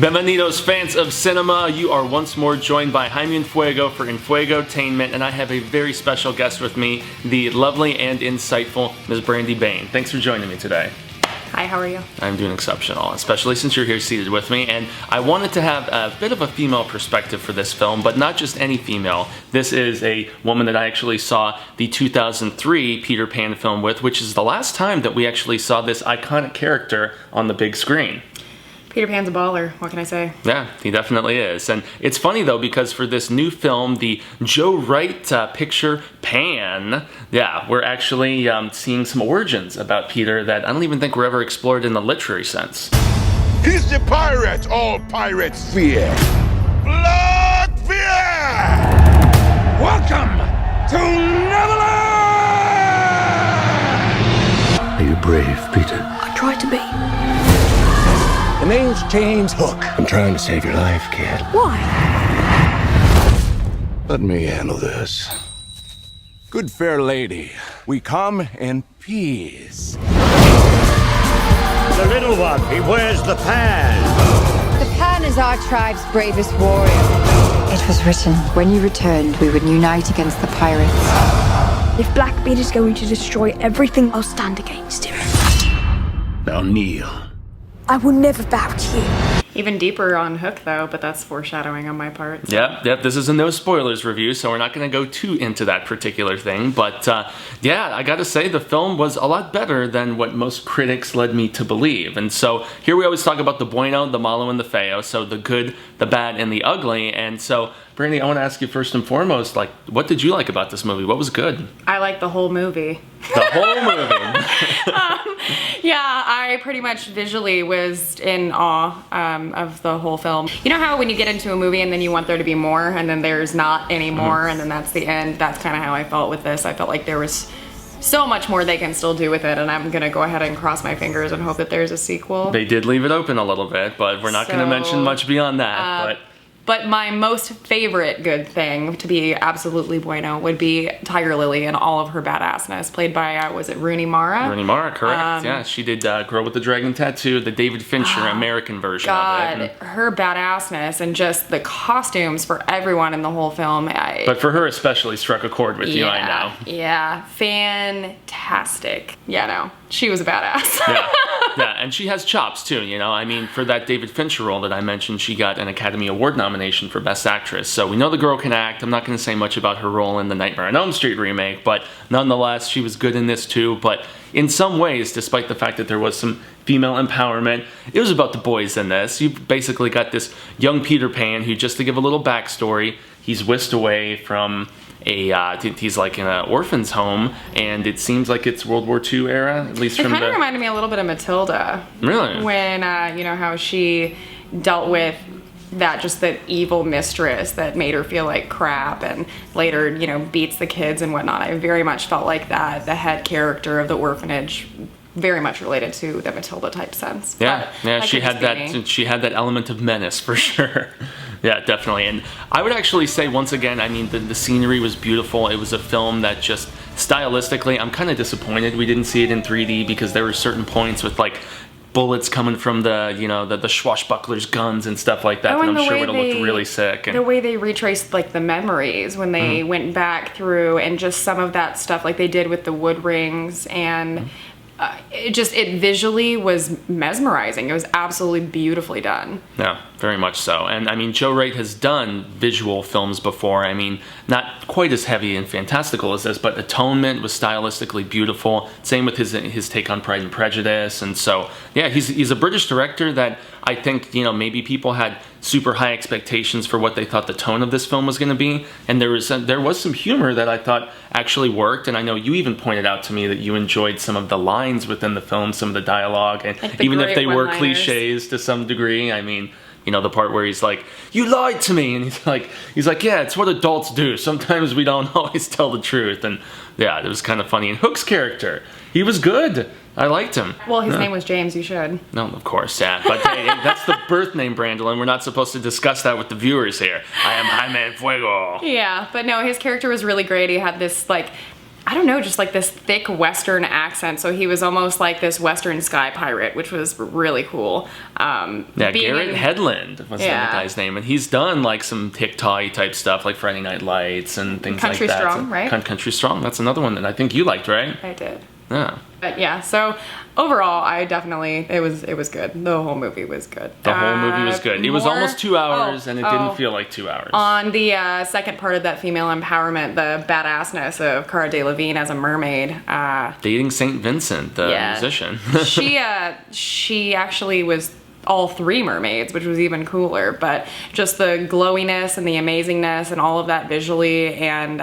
Bienvenidos, fans of cinema. You are once more joined by Jaime and Fuego for Enfuegotainment, and I have a very special guest with me, the lovely and insightful Ms. Brandi Bain. Thanks for joining me today. Hi, how are you? I'm doing exceptional, especially since you're here seated with me, and I wanted to have a bit of a female perspective for this film, but not just any female. This is a woman that I actually saw the 2003 Peter Pan film with, which is the last time that we actually saw this iconic character on the big screen. Peter Pan's a baller, what can I say? Yeah, he definitely is. And it's funny though, because for this new film, the Joe Wright picture Pan, we're actually seeing some origins about Peter that I don't even think were ever explored in the literary sense. He's the pirate all pirates fear. Blood fear! Welcome to Neverland! Are you brave, Peter? I try to be. The name's James Hook. I'm trying to save your life, kid. Why? Let me handle this. Good fair lady, we come in peace. The little one, he wears the pan. The Pan is our tribe's bravest warrior. It was written, when you returned, we would unite against the pirates. If Blackbeard is going to destroy everything, I'll stand against him. Now kneel. I will never bow to you. Even deeper on Hook though, but that's foreshadowing on my part. So. Yep, this is a no spoilers review, so we're not going to go too into that particular thing, but I gotta say the film was a lot better than what most critics led me to believe. And so here we always talk about the bueno, the malo, and the feo, so the good, the bad, and the ugly. And so Brandi, I want to ask you first and foremost, like, what did you like about this movie? What was good? I like the whole movie. The whole movie? I pretty much visually was in awe of the whole film. You know how when you get into a movie and then you want there to be more, and then there's not any more, and then that's the end? That's kind of how I felt with this. I felt like there was so much more they can still do with it, and I'm gonna go ahead and cross my fingers and hope that there's a sequel. They did leave it open a little bit, but we're not going to mention much beyond that. But my most favorite good thing, to be absolutely bueno, would be Tiger Lily and all of her badassness, played by, was it Rooney Mara? Rooney Mara, correct. Yeah, she did Girl with the Dragon Tattoo, the David Fincher American version of it. Her badassness and just the costumes for everyone in the whole film. But for her especially struck a chord with you, I know. Yeah, fantastic. Yeah, no, she was a badass. Yeah, and she has chops too, you know. I mean, for that David Fincher role that I mentioned, she got an Academy Award nomination for Best Actress. So we know the girl can act. I'm not going to say much about her role in the Nightmare on Elm Street remake, but nonetheless, she was good in this too. But in some ways, despite the fact that there was some female empowerment, it was about the boys in this. You basically got this young Peter Pan who, just to give a little backstory, he's whisked away from he's like in an orphan's home, and it seems like it's World War II era, at least from the... It kind of reminded me a little bit of Matilda. Really? When, you know, how she dealt with that, just the evil mistress that made her feel like crap and later, you know, beats the kids and whatnot. I very much felt like that, the head character of the orphanage, very much related to the Matilda type sense. Yeah, she had that element of menace for sure. Yeah, definitely. And I would actually say, once again, I mean, the scenery was beautiful. It was a film that just, stylistically, I'm kind of disappointed we didn't see it in 3D, because there were certain points with, like, bullets coming from the, you know, the swashbucklers' guns and stuff like that, that I'm sure would have looked really sick. And the way they retraced, like, the memories when they went back through, and just some of that stuff, like they did with the wood rings, and it visually was mesmerizing. It was absolutely beautifully done. Yeah, very much so. And I mean, Joe Wright has done visual films before. I mean, not quite as heavy and fantastical as this, but Atonement was stylistically beautiful. Same with his take on Pride and Prejudice. And so, yeah, he's a British director that I think, you know, maybe people had super high expectations for what they thought the tone of this film was going to be, and there was some humor that I thought actually worked. And I know you even pointed out to me that you enjoyed some of the lines within the film, some of the dialogue, and like even if they were cliches to some degree. I mean, you know, the part where he's like, "You lied to me," and he's like, "Yeah, it's what adults do. Sometimes we don't always tell the truth." And yeah, it was kind of funny. And Hook's character, he was good. I liked him. Well, his name was James, you should. No, of course, yeah. But hey, that's the birth name, Brandolin. We're not supposed to discuss that with the viewers here. I am Jaime Fuego. Yeah, but no, his character was really great. He had this, like, I don't know, just like this thick Western accent. So he was almost like this Western sky pirate, which was really cool. Garrett Hedlund was the guy's name, and he's done like some TikTok type stuff, like Friday Night Lights and things Country like that. Strong, right? Country Strong. That's another one that I think you liked, right? I did. Yeah. But yeah, so overall, I definitely, it was good. The whole movie was good. The whole movie was good. It was almost 2 hours, and it didn't feel like 2 hours. On the second part of that female empowerment, the badassness of Cara Delevingne as a mermaid. Dating St. Vincent, the musician. she actually was all three mermaids, which was even cooler, but just the glowiness and the amazingness and all of that visually, and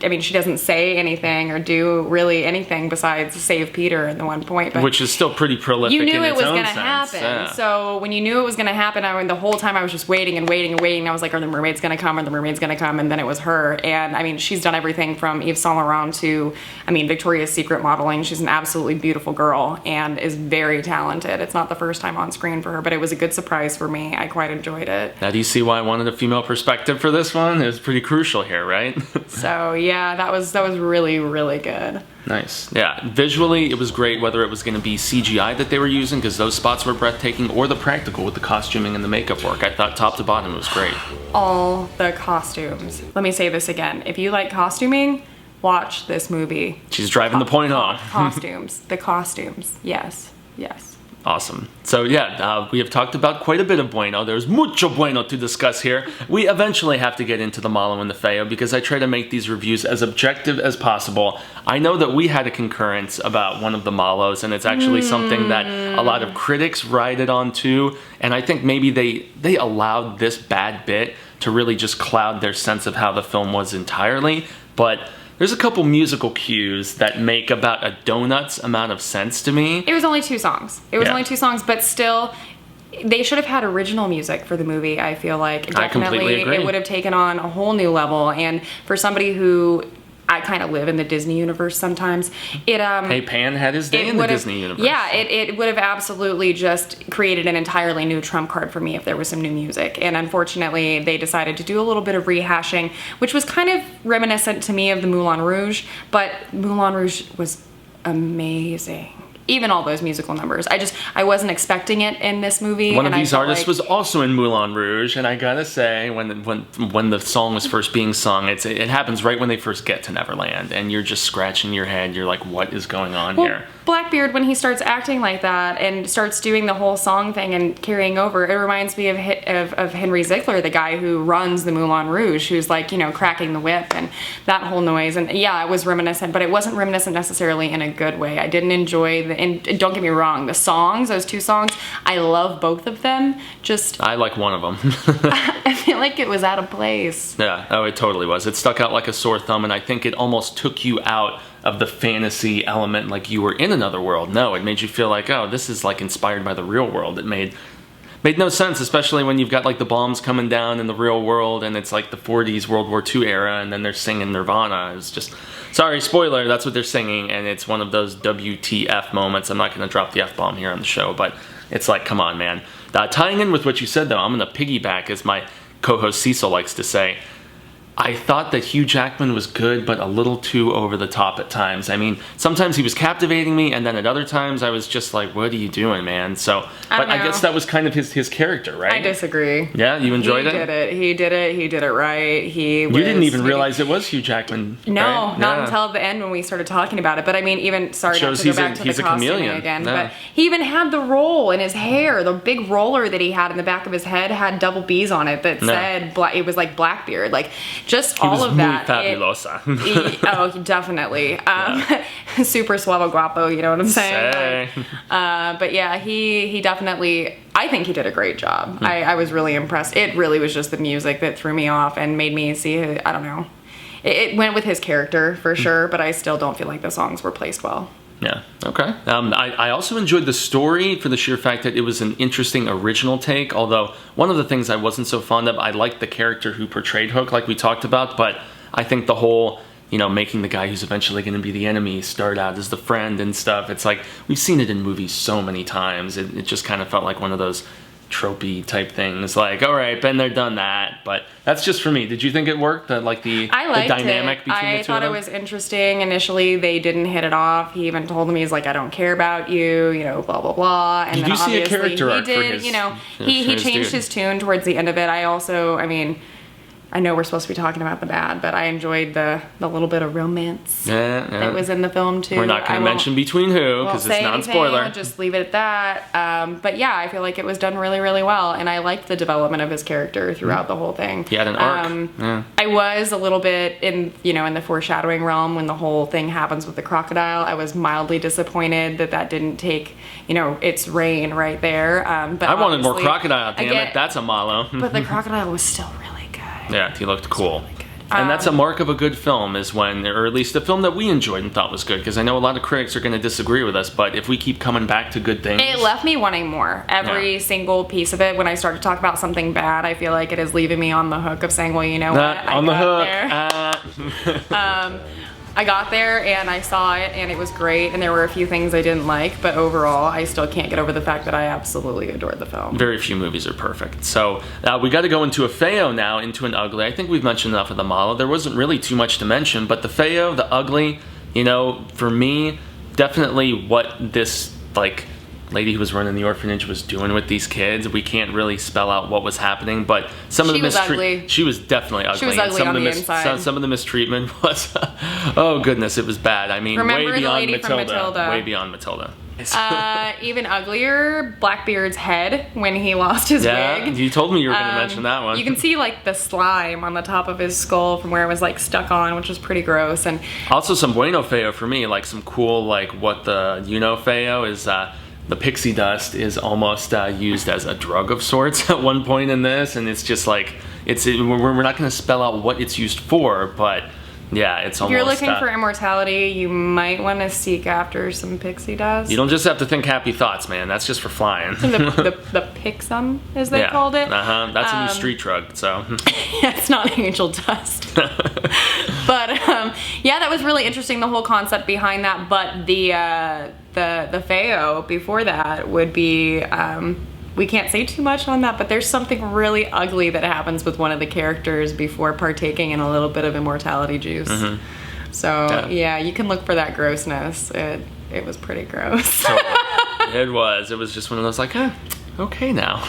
I mean, she doesn't say anything or do really anything besides save Peter at the one point. But which is still pretty prolific. You knew in it its was own going to sense. happen. Yeah. So when you knew it was going to happen, I mean, the whole time I was just waiting and waiting and waiting. I was like, are the mermaids going to come? Are the mermaids going to come? And then it was her. And I mean, she's done everything from Yves Saint Laurent to, I mean, Victoria's Secret modeling. She's an absolutely beautiful girl and is very talented. It's not the first time on screen for her, but it was a good surprise for me. I quite enjoyed it. Now, do you see why I wanted a female perspective for this one? It was pretty crucial here, right? So yeah, that was really, really good. Nice. Yeah, visually it was great, whether it was going to be CGI that they were using, because those spots were breathtaking, or the practical with the costuming and the makeup work. I thought top to bottom it was great. All the costumes. Let me say this again. If you like costuming, watch this movie. She's driving the point home. Costumes. The costumes. Yes. Yes. Awesome. So yeah, we have talked about quite a bit of bueno. There's mucho bueno to discuss here. We eventually have to get into the malo and the feo, because I try to make these reviews as objective as possible. I know that we had a concurrence about one of the malos, and it's actually something that a lot of critics ride it on too, and I think maybe they allowed this bad bit to really just cloud their sense of how the film was entirely, but there's a couple musical cues that make about a donut's amount of sense to me. It was only 2 songs. Only 2 songs, but still, they should have had original music for the movie, I feel like. Definitely, I completely agree. It would have taken on a whole new level, and for somebody who... I kind of live in the Disney universe sometimes. Hey, Pan had his day in the Disney universe. Yeah, it would have absolutely just created an entirely new trump card for me if there was some new music. And unfortunately, they decided to do a little bit of rehashing, which was kind of reminiscent to me of the Moulin Rouge, but Moulin Rouge was amazing. Even all those musical numbers. I wasn't expecting it in this movie. One of these artists was also in Moulin Rouge, and I gotta say, when the song was first being sung, it happens right when they first get to Neverland, and you're just scratching your head. You're like, what is going on here? Blackbeard, when he starts acting like that and starts doing the whole song thing and carrying over, it reminds me of Henry Ziegler, the guy who runs the Moulin Rouge, who's like, you know, cracking the whip and that whole noise. And yeah, it was reminiscent, but it wasn't reminiscent necessarily in a good way. I didn't enjoy and don't get me wrong, the songs, those 2 songs, I love both of them. I like one of them. I feel like it was out of place. Yeah, oh, it totally was. It stuck out like a sore thumb, and I think it almost took you out of the fantasy element, like you were in another world. No, it made you feel like, oh, this is like inspired by the real world. It made no sense, especially when you've got like the bombs coming down in the real world, and it's like the 40s World War II era, and then they're singing Nirvana. It's just, sorry, spoiler, that's what they're singing, and it's one of those WTF moments. I'm not going to drop the F-bomb here on the show, but it's like, come on, man. Tying in with what you said, though, I'm going to piggyback, as my co-host Cecil likes to say. I thought that Hugh Jackman was good, but a little too over the top at times. I mean, sometimes he was captivating me, and then at other times I was just like, what are you doing, man? So, but I guess that was kind of his character, right? I disagree. Yeah, you enjoyed it? He did it right. You didn't even realize it was Hugh Jackman, No, right? not until the end when we started talking about it. But I mean, even, sorry not to go back to the costuming again, but he even had the roll in his hair. The big roller that he had in the back of his head had double B's on it that said, it was like Blackbeard. Like, just all of that. Fabulosa. Oh, definitely. Super suave guapo, you know what I'm saying? But yeah, he definitely, I think he did a great job. I was really impressed. It really was just the music that threw me off and made me see, I don't know. It went with his character for sure, but I still don't feel like the songs were placed well. Yeah, okay. I also enjoyed the story for the sheer fact that it was an interesting original take, although one of the things I wasn't so fond of, I liked the character who portrayed Hook, like we talked about, but I think the whole, you know, making the guy who's eventually going to be the enemy start out as the friend and stuff, it's like, we've seen it in movies so many times, it just kind of felt like one of those tropey type things. Like, all right, been there, done that. But that's just for me. Did you think it worked? The dynamic between the two I of thought them? it was interesting. Initially, they didn't hit it off. He even told him, he's like, I don't care about you, you know, blah, blah, blah. And Did then you see a obviously character he arc for did, his- you know, for he his changed dude? his tune towards the end of it. I mean, I know we're supposed to be talking about the bad, but I enjoyed the little bit of romance that was in the film too. We're not going to mention between who, because it's non-spoiler. I'll just leave it at that. But yeah, I feel like it was done really, really well, and I liked the development of his character throughout the whole thing. He had an arc. I was a little bit in the foreshadowing realm when the whole thing happens with the crocodile. I was mildly disappointed that didn't take, its reign right there. But I wanted more obviously, crocodile, damn it. That's a malo. But the crocodile was still really good. Yeah, he looked cool. Really good. And that's a mark of a good film, is when, or at least a film that we enjoyed and thought was good, because I know a lot of critics are going to disagree with us, but if we keep coming back to good things... It left me wanting more. Every single piece of it, when I start to talk about something bad, I feel like it is leaving me on the hook of saying, well, you know what? On the hook. I got there and I saw it and it was great, and there were a few things I didn't like, but overall I still can't get over the fact that I absolutely adored the film. Very few movies are perfect. So we got to go into a Feo now, into an ugly. I think we've mentioned enough of the model. There wasn't really too much to mention, but the Feo, the ugly, for me, definitely what this lady who was running the orphanage was doing with these kids. We can't really spell out what was happening, but some of the ugly. She was definitely ugly. She was ugly on the inside. Some of the mistreatment was, oh goodness, it was bad. I mean, Remember way the beyond lady from Matilda. Matilda? Way beyond Matilda. Even uglier, Blackbeard's head when he lost his wig. You told me you were going to mention that one. You can see the slime on the top of his skull from where it was stuck on, which was pretty gross. And also some bueno Feo for me, some cool what the Feo is. The pixie dust is almost used as a drug of sorts at one point in this, and it's just we're not going to spell out what it's used for, but yeah, it's almost... If you're looking for immortality, you might want to seek after some pixie dust. You don't just have to think happy thoughts, man. That's just for flying. the Pixum, as they called it. That's a new street drug, so... Yeah, it's not angel dust. But, yeah, that was really interesting, the whole concept behind that, but the Feo before that would be... we can't say too much on that, but there's something really ugly that happens with one of the characters before partaking in a little bit of immortality juice. Mm-hmm. So, yeah, you can look for that grossness. It was pretty gross. It was just one of those okay now.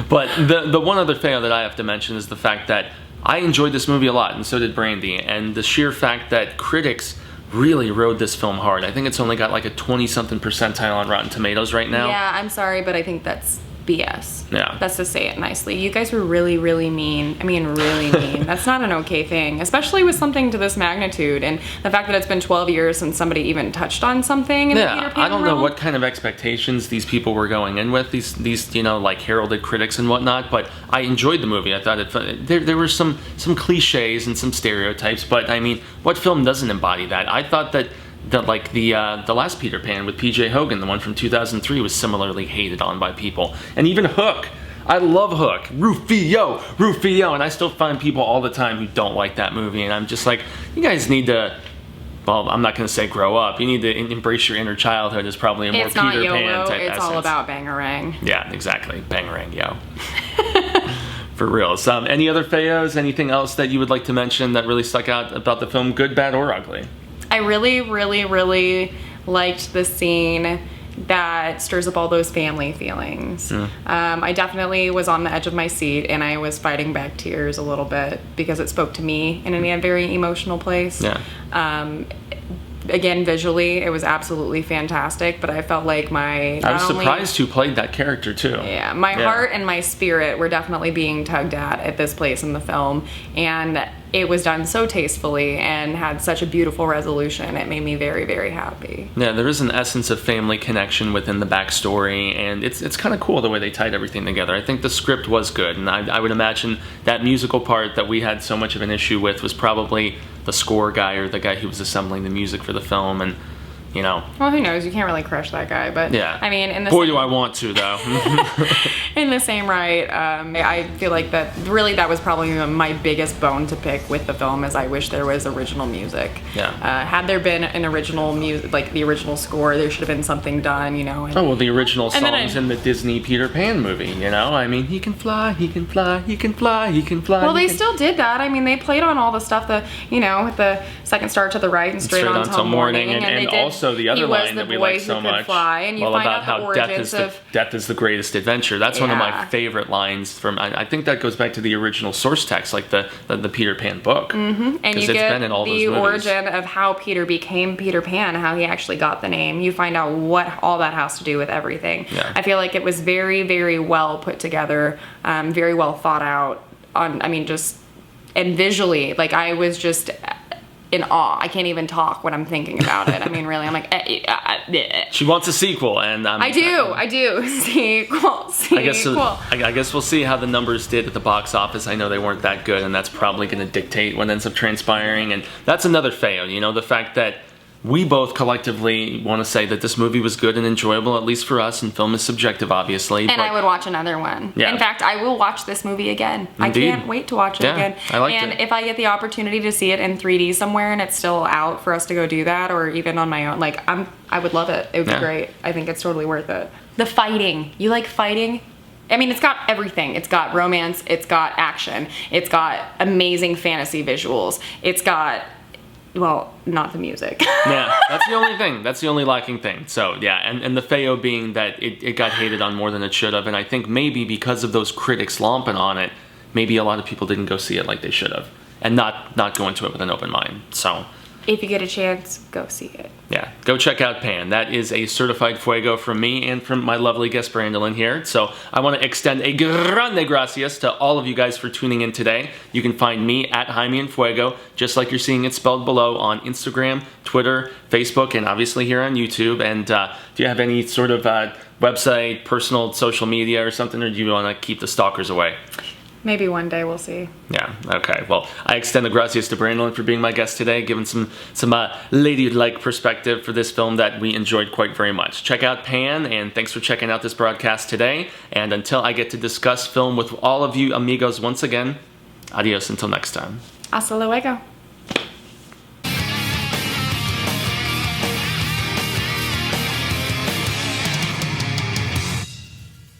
But the one other thing that I have to mention is the fact that I enjoyed this movie a lot, and so did Brandi, and the sheer fact that critics really rode this film hard. I think it's only got a 20-something percentile on Rotten Tomatoes right now. Yeah, I'm sorry, but I think that's BS. Yeah. That's to say it nicely. You guys were really, really mean. I mean, really mean. That's not an okay thing, especially with something to this magnitude. And the fact that it's been 12 years since somebody even touched on something in the Peter Pan I don't know realm. what kind of expectations these people were going in with, these heralded critics and whatnot, but I enjoyed the movie. I thought there were some cliches and some stereotypes, but I mean, what film doesn't embody that? I thought that the last Peter Pan with P.J. Hogan, the one from 2003, was similarly hated on by people. And even Hook. I love Hook. Rufio. And I still find people all the time who don't like that movie. And I'm just you guys need to... Well, I'm not going to say grow up. You need to embrace your inner childhood is probably a more Peter Pan type essence. It's all about Bangarang. Yeah, exactly. Bangarang, yo. For real. Any other Feos? Anything else that you would like to mention that really stuck out about the film, good, bad, or ugly? I really, really, really liked the scene that stirs up all those family feelings. I definitely was on the edge of my seat, and I was fighting back tears a little bit because it spoke to me in a very emotional place. Yeah. Again, visually, it was absolutely fantastic, but I felt like I was surprised who played that character, too. Yeah, my heart and my spirit were definitely being tugged at this place in the film, and it was done so tastefully and had such a beautiful resolution. It made me very, very happy. Yeah, there is an essence of family connection within the backstory, and it's kind of cool the way they tied everything together. I think the script was good, and I would imagine that musical part that we had so much of an issue with was probably the score guy or the guy who was assembling the music for the film, and you know. Well, who knows? You can't really crush that guy, but Yeah. I mean, in the Boy, do I want to, though. in the same right, I feel like that really that was probably my biggest bone to pick with the film is I wish there was original music. Yeah. Had there been an original music, like the original score, there should have been something done, you know. And, Oh, well, the original And then songs in the Disney Peter Pan movie, you know? I mean, he can fly, he can fly, he can fly, he can fly. well, he they can... still did that. I mean, they played on all the stuff, with the second star to the right and straight on till morning. And they did, also the other he was line the that we boy like who so could much. Fly, and you well, find about out how the origins death is the greatest adventure. That's one of my Yeah. favorite lines from, I think that goes back to the original source text, like the Peter Pan book. Mm-hmm. And you it's get been in all the those movies. origin of how Peter became Peter Pan, how he actually got the name. You find out what all that has to do with everything. Yeah. I feel like it was very, very well put together, very well thought out. And visually, like I was just in awe. I can't even talk when I'm thinking about it. I mean, really, I'm like, She wants a sequel, and I do. Sequel. I guess we'll see how the numbers did at the box office. I know they weren't that good, and that's probably going to dictate what ends up transpiring. And that's another fail, the fact that we both collectively want to say that this movie was good and enjoyable, at least for us, and film is subjective, obviously. And I would watch another one. Yeah. In fact, I will watch this movie again. Indeed. I can't wait to watch it again. I liked and it. if I get the opportunity to see it in 3D somewhere and it's still out for us to go do that, or even on my own, I would love it. It would be great. I think it's totally worth it. The fighting. You like fighting? I mean, it's got everything. It's got romance. It's got action. It's got amazing fantasy visuals. It's got... Well, not the music. Yeah, that's the only thing. That's the only lacking thing. So, yeah, and the fail being that it got hated on more than it should have. And I think maybe because of those critics lomping on it, maybe a lot of people didn't go see it like they should have. And not go into it with an open mind. So... If you get a chance, go see it. Yeah, go check out Pan. That is a certified Fuego from me and from my lovely guest Brandolin here. So I want to extend a grande gracias to all of you guys for tuning in today. You can find me at Jaime Enfuego, just like you're seeing it spelled below on Instagram, Twitter, Facebook, and obviously here on YouTube. And do you have any sort of website, personal social media or something, or do you want to keep the stalkers away? Maybe one day, we'll see. Yeah, okay. Well, I extend the gracias to Brandolin for being my guest today, giving some ladylike perspective for this film that we enjoyed quite very much. Check out Pan, and thanks for checking out this broadcast today. And until I get to discuss film with all of you amigos once again, adios until next time. Hasta luego.